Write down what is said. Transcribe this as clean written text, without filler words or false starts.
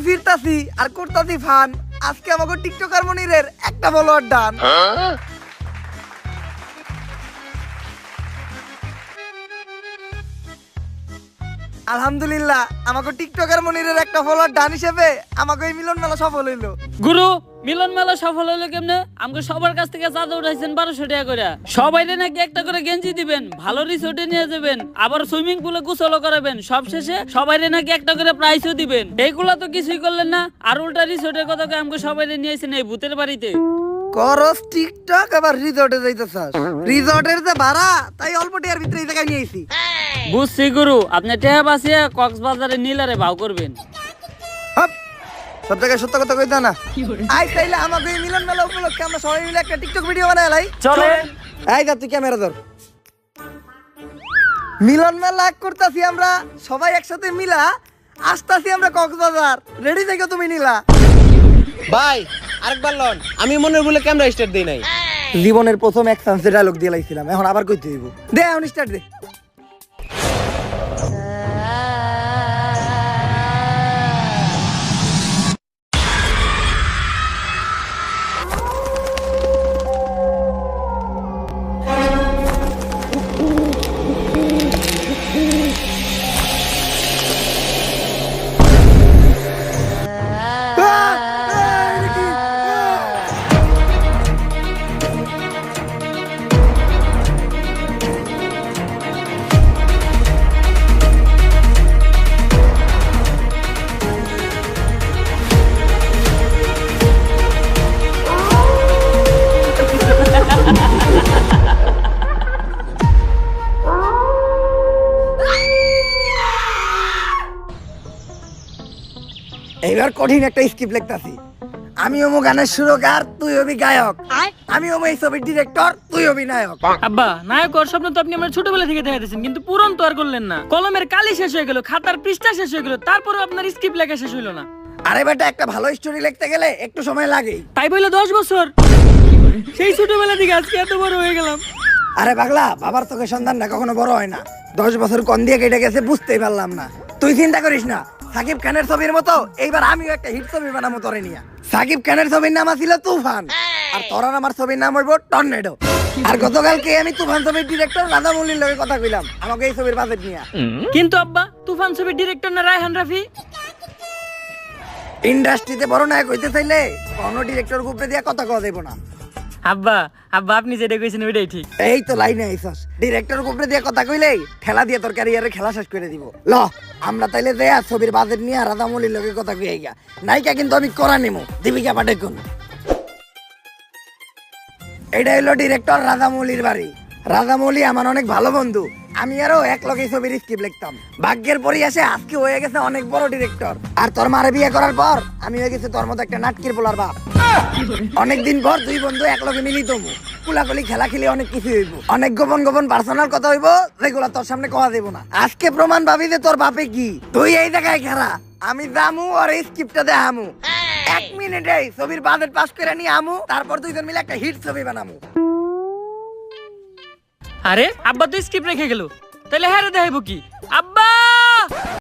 ফিরতাছি আর করতাছি ফান। আজকে আমাকে টিকটকার মনিরের একটা ফলোয়ার ডান। আলহামদুলিল্লাহ আমাকে টিকটকার মনিরের একটা ফলোয়ার ডান হিসেবে আমাকে এই মিলন মেলা সফল হইলো। গুরু মিলন মেলা সফল হইলো কেমনে? আমাকে সবার কাছ থেকে চাঁদা উঠাইছেন 1200 টাকা করে। সবাই নাকি একটা করে গেঞ্জি দিবেন, ভালো রিসোর্টে নিয়ে যাবেন, আবার সুইমিং পুলে গোসলও করাবেন, সব শেষে সবাই নাকি একটা করে প্রাইজও দিবেন। এইগুলা তো কিছুই করলেন না, আর উল্টা রিসোর্টের কথা কয়ে আমাকে সবাই নিয়েছেন এই ভূতের বাড়িতে। করস টিকটক আবার রিসর্টে যাইতেছাস। রিসর্টের যে ভাড়া তাই অল্প টাকার ভিতরে এই জায়গায় নিয়েছি। বুঝছি গুরু, আপনি টেহা বাঁচিয়ে কক্সবাজারে নীলারে ভাও করবেন। হাপ, সব জায়গায় সত্য কথা কইতা না। আই তাইলে আমাকে এই মিলন মেলা উপলক্ষে আমরা সবাই মিলে একটা টিকটক ভিডিও বানাই লাই। চলে এই যা তুই ক্যামেরা ধর। মিলন মেলা করতাছি আমরা সবাই একসাথে মিলা, আসতাছি আমরা কক্সবাজার। রেডি থেকো তুমি নীলা। ভাই আরেকবার লন, আমি মনে বলে ক্যামেরা স্টার্ট দেই নাই। জীবনের প্রথম এক চান্সে ডায়লগ দিয়ে লাইছিলাম, এখন আবার কইতে হইব। দে এখন স্টার্ট দে। এইবার কঠিন একটা স্ক্রিপ্ট লিখতাছি। আমি হবো গানের সুরকার, তুই হবি গায়ক। আমি হবো এই ছবির ডিরেক্টর, তুই হবি নায়ক। আব্বা, নায়ক হওয়ার স্বপ্ন তো আপনি আমার ছোটবেলা থেকে দেখা দিয়েছেন, কিন্তু পূরণ তো আর করলেন না। কলমের কালি শেষ হয়ে গেল, খাতার পৃষ্ঠা শেষ হয়ে গেল, তারপরে আপনার স্ক্রিপ্ট লেখা শেষ হইলো না। আরে বেটা, একটা ভালো স্টোরি লিখতে গেলে একটু সময় লাগেই। তাই বলে 10 বছর, সেই ছোটবেলা থেকে আজকে এত বড় হয়ে গেলাম। আরে পাগলা, বাবার চোখে সন্তান না কখনো বড় হয় না। 10 বছর কোন দিয়ে কেটে গেছে বুঝতেই পারলাম না। তুই চিন্তা করিস না, সাকিব খানের ছবির মতো এইবার আমিও একটা হিট ছবি বানাবো তোরে নিয়া। সাকিব খানের ছবির নাম ছিল তুফান, আর তোর আর আমার ছবির নাম হইব টর্নেডো। আর গতকালকে আমি তুফান ছবির ডিরেক্টর রাজামৌলির লগে কথা কইলাম আমাকে এই ছবির বাজেট নিয়া। কিন্তু আব্বা, তুফান ছবির ডিরেক্টর না রায়হান রাফি? ইন্ডাস্ট্রিতে বড় নায়ক হইতে চাইলে কোনো ডিরেক্টর গ্রুপে দিয়া কথা কওয়া যাইব না। আব্বা আব্বা, আপনি যেটা কইছেন ওইটাই ঠিক। এই তো লাইনে আইছস, ডিরেক্টর গ্রুপে দিয়া কথা কইলেই ঠেলা দিয়ে তোর ক্যারিয়ারে খেলা শেষ করে দিব। ল আমরা তাইলে দেয়া ছবির বাজেট নিয়ে রাজামৌলির লগে কথা কই আইগা। নায়িকা কিন্তু আমি করা নিমু, দীপিকা পাডুকোন। এটা হলো ডিরেক্টর রাজামৌলির বাড়ি। রাজামৌলি আমার অনেক ভালো বন্ধু, আমি আরো এক লগে ছবির স্ক্রিপ্ট লিখতাম। ভাগ্যের পরিহাসে আজকে হয়ে গেছে অনেক বড় ডিরেক্টর। আর তোর মারে বিয়ে করার পর আমি হয়ে গেছি তোর মতো একটা নাটকির পোলার বাপ। অনেকদিন পর দুই বন্ধু এক লগে মিলিত হবো, কুলাকুলি খেলা খেলি অনেক কিছু হইব, অনেক গোপন গোপন পার্সোনাল কথা হইব যেগুলা তোর সামনে কওয়া দেব না। আজকে প্রমাণ পাবি যে তোর বাপে কি। তুই এই জায়গায় খেলা, আমি দামু আর এই স্ক্রিপ্টটা দেখামু। 1 মিনিটে ছবির বাজেট পাস করে নিয়ে আমু, তারপর দুইজন মিলে একটা হিট ছবি বানামু। আরে আব্বা তো স্ক্রিপ্ট রেখে গেল, তাহলে হ্যাঁ দেখাইবো কি? আব্বা